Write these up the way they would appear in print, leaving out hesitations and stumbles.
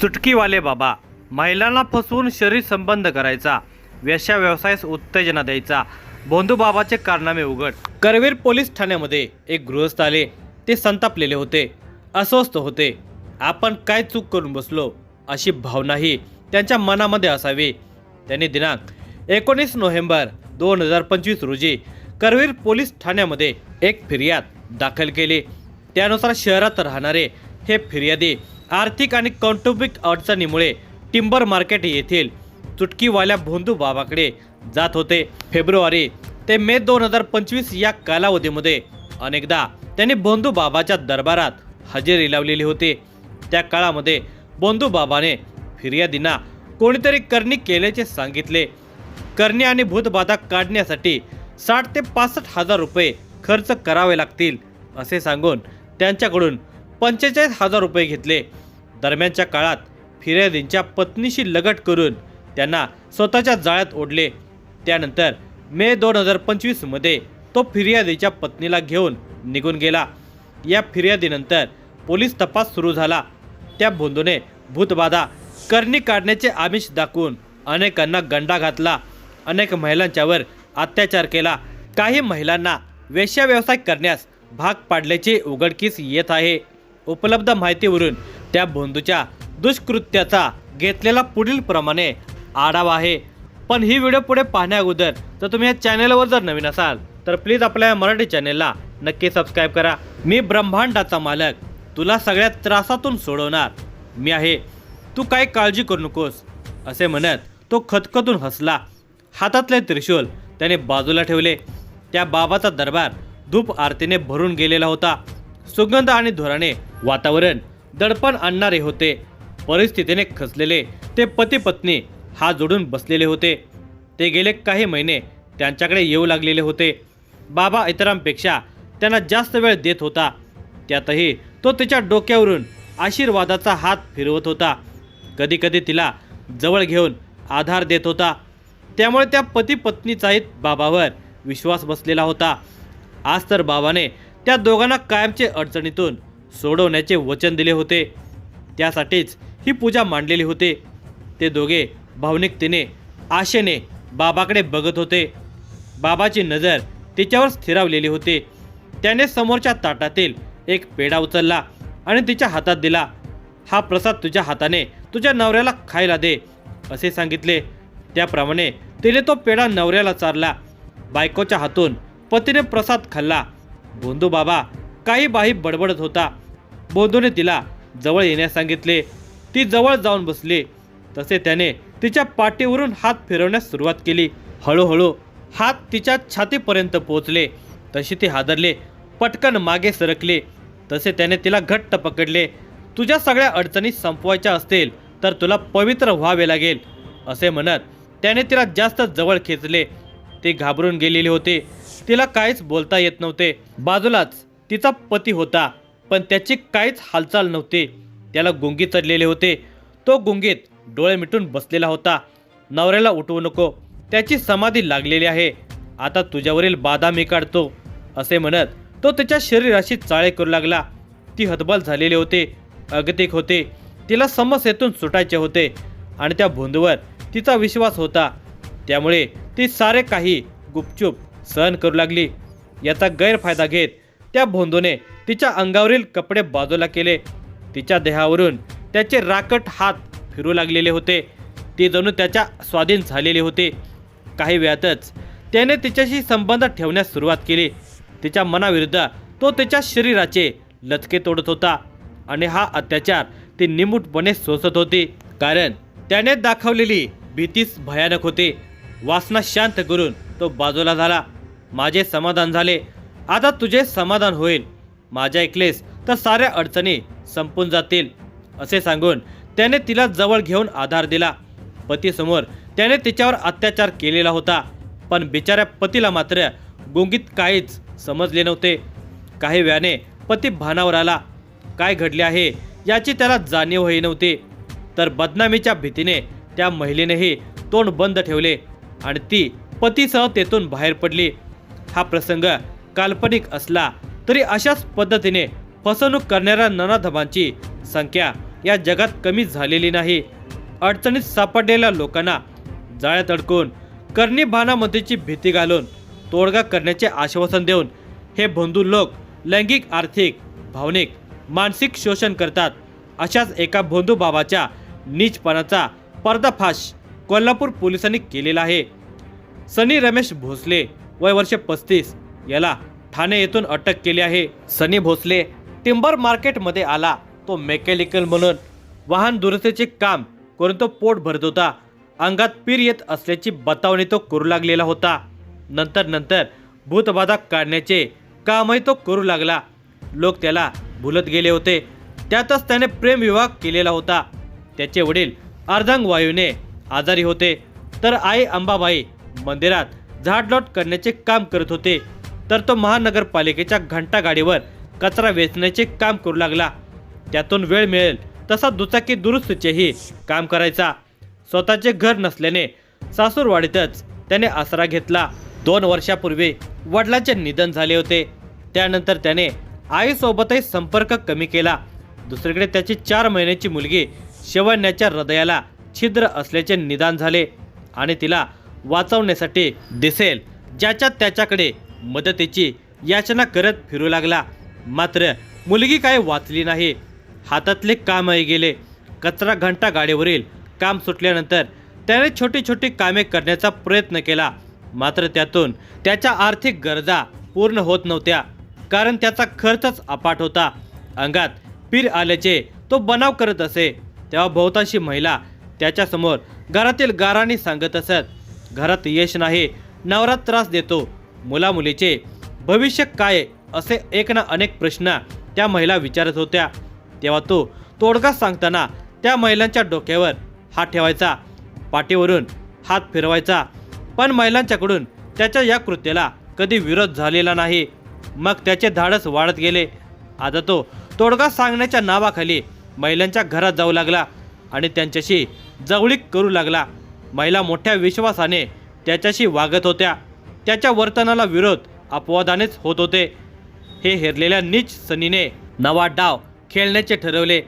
चुटकीवाले बाबा महिलांना फसवून शरीर संबंध करायचा, वेश्या व्यवसायास उत्तेजना द्यायचा, भोंदू बाबाचे कारनामे उघड। करवीर पोलीस ठाण्यामध्ये एक गृहस्थ आले। ते संतापलेले होते, अस्वस्थ होते। आपण काय चूक करून बसलो अशी भावनाही त्यांच्या मनामध्ये असावी। त्यांनी दिनांक 19 नोव्हेंबर 2025 रोजी करवीर पोलीस ठाण्यामध्ये एक फिर्याद दाखल केली। त्यानुसार शहरात राहणारे हे फिर्यादी आर्थिक आणि कौटुंबिक अडचणीमुळे टिंबर मार्केट येथील चुटकीवाल्या भोंदू बाबाकडे जात होते। फेब्रुवारी ते मे 2025 या कालावधीमध्ये अनेकदा त्यांनी भोंदू बाबाच्या दरबारात हजेरी लावलेली होती। त्या काळामध्ये भोंदू बाबाने फिर्यादींना कोणीतरी करणी केल्याचे सांगितले। करणी आणि भूतबाधा काढण्यासाठी 60 ते 65 हजार रुपये खर्च करावे लागतील असे सांगून त्यांच्याकडून 45,000 रुपये घेतले। दरम्यानच्या काळात फिर्यादींच्या पत्नीशी लगट करून त्यांना स्वतःच्या जाळ्यात ओढले। त्यानंतर मे 2025 मध्ये तो फिर्यादीच्या पत्नीला घेऊन निघून गेला। या फिर्यादीनंतर पोलीस तपास सुरू झाला। त्या भोंदूने भूतबाधा करणी काढण्याचे आमिष दाखवून अनेकांना गंडा घातला, अनेक महिलांच्यावर अत्याचार केला, काही महिलांना वेश्या व्यवसाय करण्यास भाग पाडल्याचे उघडकीस येत आहे। उपलब्ध माहितीवरून त्या भोंदूच्या दुष्कृत्याचा घेतलेला पुढील प्रमाणे आढावा आहे। पण ही व्हिडिओ पुढे पाहण्या अगोदर जर तुम्ही या चॅनलवर जर नवीन असाल तर प्लीज आपल्या या मराठी चॅनलला नक्की सबस्क्राईब करा। मी ब्रह्मांडाचा मालक, तुला सगळ्या त्रासातून सोडवणार मी आहे, तू काही काळजी करू नकोस असे म्हणत तो खदखदून हसला। हातातले त्रिशूल त्याने बाजूला ठेवले। त्या बाबाचा दरबार धूप आरतीने भरून गेलेला होता। सुगंध आणि धुराने वातावरण दडपण आणणारे होते। परिस्थितीने खचलेले ते पती पत्नी हात जोडून बसलेले होते। ते गेले काही महिने त्यांच्याकडे येऊ लागलेले होते। बाबा इतरांपेक्षा त्यांना जास्त वेळ देत होता। त्यातही तो तिच्या डोक्यावरून आशीर्वादाचा हात फिरवत होता। कधी कधी तिला जवळ घेऊन आधार देत होता। त्यामुळे त्या पती पत्नीचाही बाबावर विश्वास बसलेला होता। आज तर बाबाने त्या दोघांना कायमचे अडचणीतून सोडवण्याचे वचन दिले होते। त्यासाठीच ही पूजा मांडलेली होती। ते दोघे भावनिकतेने आशेने बाबाकडे बघत होते। बाबाची नजर तिच्यावर स्थिरावलेली होती। त्याने समोरच्या ताटातील एक पेढा उचलला आणि तिच्या हातात दिला। हा प्रसाद तुझ्या हाताने तुझ्या नवऱ्याला खायला दे असे सांगितले। त्याप्रमाणे तिने तो पेढा नवऱ्याला चारला। बायकोच्या हातून पतीने प्रसाद खाल्ला। भोंदू बाबा काही बाही बडबडत होता। भोंदूने तिला जवळ येण्यास सांगितले। ती जवळ जाऊन बसली। तसे त्याने तिच्या पाठीवरून हात फिरवण्यास सुरुवात केली। हळूहळू हात तिच्या छातीपर्यंत पोहोचले। तशी ती हादरले, पटकन मागे सरकले। तसे त्याने तिला घट्ट पकडले। तुझ्या सगळ्या अडचणी संपवायच्या असतील तर तुला पवित्र व्हावे लागेल असे म्हणत त्याने तिला जास्त जवळ खेचले। ती घाबरून गेलेली होती। तिला काहीच बोलता येत नव्हते। बाजूलाच तिचा पती होता, पण त्याची काहीच हालचाल नव्हती। त्याला गुंगी चढलेले होते। तो गुंगीत डोळे मिटून बसलेला होता। नवऱ्याला उठवू नको, त्याची समाधी लागलेली आहे, आता तुझ्यावरील बाधा मी काढतो असे म्हणत तो तिच्या शरीराशी चाळे करू लागला। ती हतबल झालेली होती, अगतिक होते। तिला समस्येतून सुटायचे होते आणि त्या भोंदूवर तिचा विश्वास होता। त्यामुळे ती सारे काही गुपचूप सहन करू लागली। याचा गैरफायदा घेत त्या भोंदूने तिच्या अंगावरील कपडे बाजूला केले। तिच्या देहावरून त्याचे राकट हात फिरू लागलेले होते। ती जणू त्याच्या स्वाधीन झालेली होती। काही वेळातच त्याने तिच्याशी संबंध ठेवण्यास सुरुवात केली। तिच्या मनाविरुद्ध तो तिच्या शरीराचे लचके तोडत होता आणि हा अत्याचार ती निमूटपणे सोसत होती, कारण त्याने दाखवलेली भीतीच भयानक होती। वासना शांत करून तो बाजूला झाला। माझे समाधान झाले, आता तुझे समाधान होईल। माझ्या ऐकलेस तर साऱ्या अडचणी संपून जातील असे सांगून त्याने तिला जवळ घेऊन आधार दिला। पतीसमोर त्याने तिच्यावर अत्याचार केलेला होता, पण बिचाऱ्या पतीला मात्र गुंगीत काहीच समजले नव्हते। काही वेळाने पती भानावर आला। काय घडले आहे याची त्याला जाणीवही नव्हती। तर बदनामीच्या भीतीने त्या महिलेनेही तोंड बंद ठेवले आणि ती पतीसह तेथून बाहेर पडली। हा प्रसंग काल्पनिक असला तरी अशाच पद्धतीने फसवणूक करणाऱ्या नराधमांची संख्या या जगात कमी झालेली नाही. अडचणीत सापडलेल्या लोकांना जाळ्यात अडकून करणी भानामध्येची भीती घालून तोडगा करण्याचे आश्वासन देऊन हे भोंदू लोक लैंगिक, आर्थिक, भावनिक, मानसिक शोषण करतात. अशाच एका भोंदू बाबाच्या नीचपणाचा पर्दाफाश कोल्हापूर पोलिसांनी केलेला आहे. सनी रमेश भोसले वय वर्ष 35 याला ठाणे येथून अटक केली आहे. सनी भोसले टिंबर मार्केटमध्ये आला. तो मेकॅनिकल म्हणून वाहन दुरुस्तीचे काम करून तो पोट भरत होता. अंगात पीर येत असल्याची बतावणी तो करू लागलेला होता. नंतर भूतबाधा काढण्याचे कामही तो करू लागला. लोक त्याला भुलत गेले होते. त्यातच त्याने प्रेमविवाह केलेला होता. त्याचे वडील अर्धांगवायूने आजारी होते, तर आई अंबाबाई मंदिरात झाडलोट करण्याचे काम करत होते. तर तो महानगरपालिकेच्या घंटा गाडीवर कचरा वेचण्याचे काम करू लागला. त्यातून वेळ मिळेल तसा दुचाकी दुरुस्तीचेही काम करायचा. स्वतःचे घर नसल्याने सासूरवाडीतच त्याने आसरा घेतला. 2 वर्षापूर्वी वडिलांचे निधन झाले होते. त्यानंतर त्याने आईसोबतही संपर्क कमी केला. दुसरीकडे त्याची 4 महिन्याची मुलगी शेवण्याच्या हृदयाला छिद्र असल्याचे निदान झाले आणि तिला वाचवण्यासाठी दिसेल ज्याच्या त्याच्याकडे मदतीची याचना करत फिरू लागला. मात्र मुलगी काही वाचली नाही. हातातले कामही गेले. कचरा घंटा गाडीवरील काम सुटल्यानंतर त्याने छोटी छोटी कामे करण्याचा प्रयत्न केला. मात्र त्यातून त्याच्या आर्थिक गरजा पूर्ण होत नव्हत्या, कारण त्याचा खर्चच अफाट होता. अंगात पीर आल्याचे तो बनाव करत असे. तेव्हा बहुतांशी महिला त्याच्यासमोर घरातील गाराणी सांगत असत, घरात यश नाही, नवरा त्रास देतो, मुलामुलीचे भविष्य काय, असे एक ना अनेक प्रश्न त्या महिला विचारत होत्या. तेव्हा तो तोडगा सांगताना त्या महिलांच्या डोक्यावर हात ठेवायचा, पाठीवरून हात फिरवायचा. पण महिलांच्याकडून त्याच्या या कृत्याला कधी विरोध झालेला नाही. मग त्याचे धाडस वाढत गेले. आता तो तोडगा सांगण्याच्या नावाखाली महिलांच्या घरात जाऊ लागला आणि त्यांच्याशी जवळीक करू लागला. महिला मोठ्या विश्वासाने त्याच्याशी वागत होत्या. त्याच्या वर्तनाला विरोध अपवादानेच होत होते. हे हेरलेल्या नीच सनीने नवा डाव खेळण्याचे ठरवले.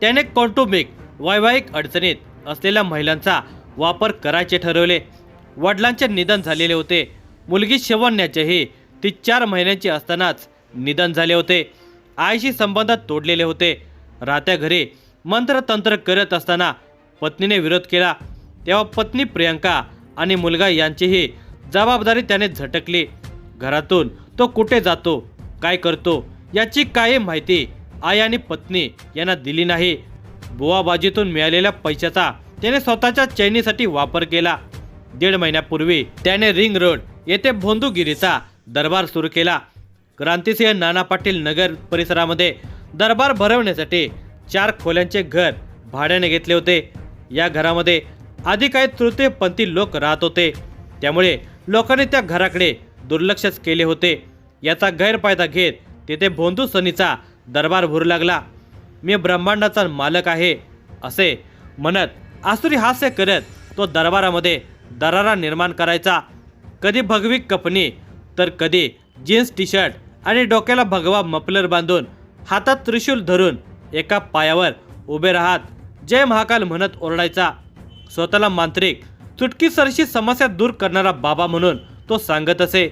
त्याने कौटुंबिक वैवाहिक अडचणीत असलेल्या महिलांचा वापर करायचे ठरवले. वडिलांचे निधन झालेले होते. मुलगी शेवण्याचेही ती 4 महिन्यांची असतानाच निधन झाले होते. आईशी संबंध तोडलेले होते. राहत्या घरी मंत्रतंत्र करत असताना पत्नीने विरोध केला. तेव्हा पत्नी प्रियंका आणि मुलगा यांचीही जबाबदारी त्याने झटकली. घरातून तो कुठे जातो, काय करतो याची काही माहिती आई आणि पत्नी यांना दिली नाही. बुवाबाजीतून मिळालेल्या पैशाचा त्याने स्वतःच्या चैनीसाठी वापर केला. 1.5 महिन्यापूर्वी त्याने रिंग रोड येथे भोंदूगिरीचा दरबार सुरू केला. क्रांतिसिंह नाना पाटील नगर परिसरामध्ये दरबार भरवण्यासाठी 4 खोल्यांचे घर भाड्याने घेतले होते. या घरामध्ये आधी काही तृतीयपंथी लोक राहत होते. त्यामुळे लोकांनी त्या घराकडे दुर्लक्षच केले होते. याचा गैरफायदा घेत तिथे भोंदू सनीचा दरबार भरू लागला. मी ब्रह्मांडाचा मालक आहे असे म्हणत आसुरी हास्य करत तो दरबारामध्ये दरारा निर्माण करायचा. कधी भगवी कपनी तर कधी जीन्स टी शर्ट आणि डोक्याला भगवा मफलर बांधून हातात त्रिशूल धरून एका पायावर उभे राहत जय महाकाल म्हणत ओरडायचा. स्वतःला मांत्रिक, चुटकीसरशी समस्या दूर करणारा बाबा म्हणून तो सांगत असे.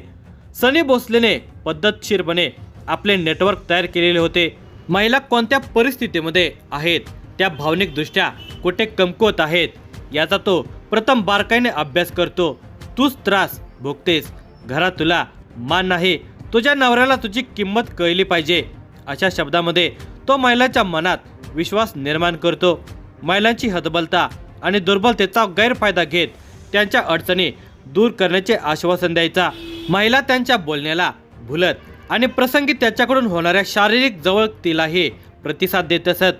सनी भोसलेने पद्धतशीरपणे आपले नेटवर्क तयार केलेले होते. महिला कोणत्या परिस्थितीमध्ये आहेत, त्या भावनिकदृष्ट्या कुठे कमकुवत आहेत याचा तो प्रथम बारकाईने अभ्यास करतो. तूच त्रास भोगतेस, घरात तुला मान नाही, तुझ्या नवऱ्याला तुझी किंमत कळली पाहिजे, अशा शब्दामध्ये तो महिलांच्या मनात विश्वास निर्माण करतो. महिलांची हतबलता आणि दुर्बलतेचा गैरफायदा घेत त्यांच्या अडचणी दूर करण्याचे आश्वासन द्यायचा. महिला त्यांच्या बोलण्याला भुलत आणि प्रसंगी त्याच्याकडून होणाऱ्या शारीरिक जवळतीलाही प्रतिसाद देत असत.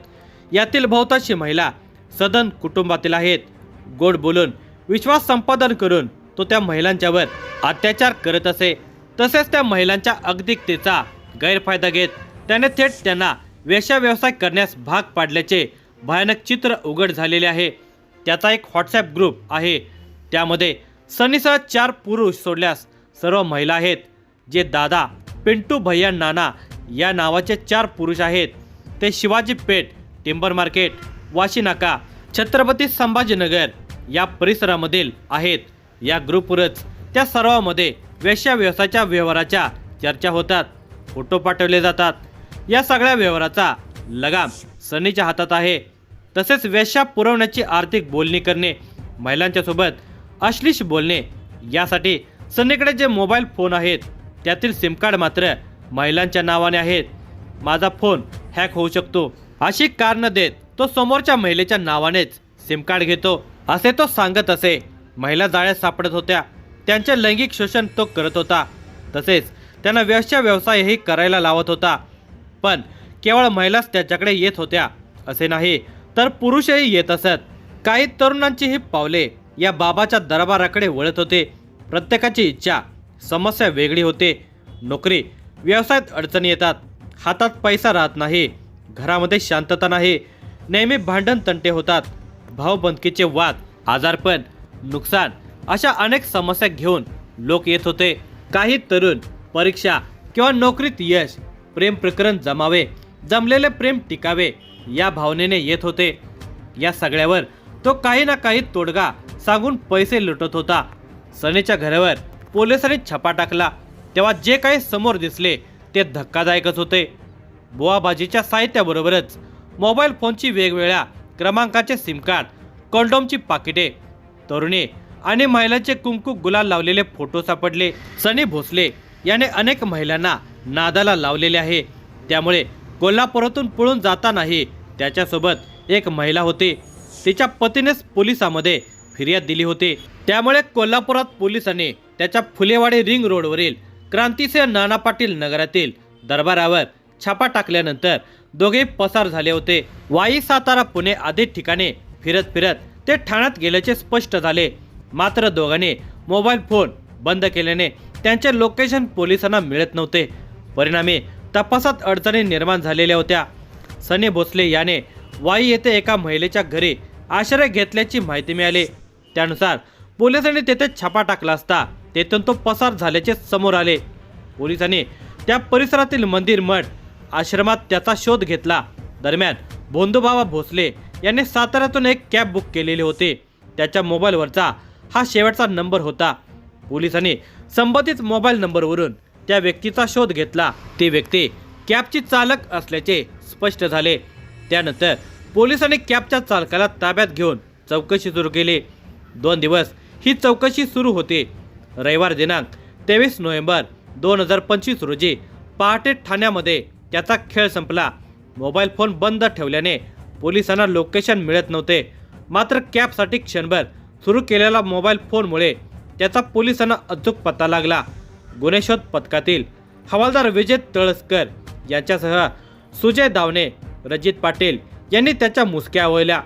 यातील बहुतांशी महिला सदन कुटुंबातील आहेत. गोड बोलून विश्वास संपादन करून तो त्या महिलांच्यावर अत्याचार करत असे. तसेच त्या महिलांच्या अगतिकतेचा गैरफायदा घेत त्याने थेट त्यांना वेश्या व्यवसाय करण्यास भाग पाडल्याचे भयानक चित्र उघड झालेले आहे. त्याचा एक व्हॉट्सॲप ग्रुप आहे. त्यामध्ये सनीसह 4 पुरुष सोडल्यास सर्व महिला आहेत. जे दादा, पिंटू, भैया, नाना या नावाचे 4 पुरुष आहेत. ते शिवाजी पेठ टिंबर मार्केट, वाशी नाका, छत्रपती संभाजीनगर या परिसरामधील आहेत. या ग्रुपवरच त्या सर्वांमध्ये वेश्या व्यवसायाच्या व्यवहाराच्या चर्चा होतात, फोटो पाठवले जातात. या सगळ्या व्यवहाराचा लगाम सनीच्या हातात आहे. तसेच वेश्या पुरवण्याची आर्थिक बोलणी करणे, महिलांच्या सोबत अश्लील बोलणे, यासाठी सनीकडे जे मोबाईल फोन आहेत त्यातील सिम कार्ड मात्र महिलांच्या नावाने आहेत. माझा फोन हॅक होऊ शकतो अशी कारणं देत तो समोरच्या महिलेच्या नावानेच सिम कार्ड घेतो असे तो सांगत असे. महिला जाळ्यात सापडत होत्या, त्यांचे लैंगिक शोषण तो करत होता. तसेच त्यांना वेश्या व्यवसायही करायला लावत होता. पण केवळ महिलाच त्याच्याकडे येत होत्या असे नाही, तर पुरुषही येत असत. काही तरुणांची ही पावले या बाबाच्या दरबाराकडे वळत होते. प्रत्येकाची इच्छा, समस्या वेगळी होते. नोकरी, व्यवसायात अडचणी येतात, हातात पैसा राहत नाही, घरामध्ये शांतता नाही, नेहमी भांडण तंटे होतात, भाऊबंदकीचे वाद, आजारपण, नुकसान अशा अनेक समस्या घेऊन लोक येत होते. काही तरुण परीक्षा किंवा नोकरीत यश, प्रेम प्रकरण जमावे, जमलेले प्रेम टिकावे या भावनेने येत होते. या सगळ्यावर तो काही ना काही तोडगा सांगून पैसे लुटत होता. सनीच्या घरावर पोलिसांनी छापा टाकला तेव्हा जे काही समोर दिसले ते धक्कादायकच होते. बुवाबाजीच्या साहित्याबरोबरच मोबाईल फोनची वेगवेगळ्या क्रमांकाचे सिम कार्ड, कंडोमची पाकिटे, तरुणी आणि महिलांचे कुंकू गुलाल लावलेले फोटो सापडले. सनी भोसले याने अनेक महिलांना नादाला लावलेले आहे. त्यामुळे कोल्हापुरातून पळून जातानाही त्याच्यासोबत एक महिला होती. तिच्या पतीनेच पोलिसांमध्ये फिर्याद दिली होती. त्यामुळे कोल्हापुरात पोलिसांनी त्याच्या फुलेवाडी रिंग रोडवरील क्रांतिसिंह नाना पाटील नगरातील दरबारावर छापा टाकल्यानंतर दोघे पसार झाले होते. वाई, सातारा, पुणे आदी ठिकाणी फिरत फिरत ते ठाण्यात गेल्याचे स्पष्ट झाले. मात्र दोघांनी मोबाईल फोन बंद केल्याने त्यांचे लोकेशन पोलिसांना मिळत नव्हते. परिणामी तपासात अडचणी निर्माण झालेल्या होत्या. सनी भोसले याने वाई येथे एका महिलेच्या घरी आश्रय घेतल्याची माहिती मिळाली. त्यानुसार पोलिसांनी तेथे छापा टाकला असता तेथून तो पसार झाल्याचे समोर आले. पोलिसांनी त्या परिसरातील मंदिर, मठ, आश्रमात त्याचा शोध घेतला. दरम्यान भोंदूबाबा भोसले यांनी साताऱ्यातून एक कॅब बुक केलेली होती. त्याच्या मोबाईलवरचा हा शेवटचा नंबर होता. पोलिसांनी संबंधित मोबाईल नंबरवरून त्या व्यक्तीचा शोध घेतला. ती व्यक्ती कॅबची चालक असल्याचे स्पष्ट झाले. त्यानंतर पोलिसांनी कॅबच्या चालकाला ताब्यात घेऊन चौकशी सुरू केली. 2 दिवस ही चौकशी सुरू होती. रविवार दिनांक 23 नोव्हेंबर 2025 रोजी पहाटे ठाण्यामध्ये त्याचा खेळ संपला. मोबाईल फोन बंद ठेवल्याने पोलिसांना लोकेशन मिळत नव्हते. मात्र कॅबसाठी क्षणभर सुरू केलेला मोबाईल फोनमुळे त्याचा पोलिसांना अचूक पत्ता लागला. गुन्हे शोध पथकातील हवालदार विजय तळसकर यांच्यासह सुजय दावणे, रजित पाटील यांनी त्याच्या मुसक्या आवळल्या.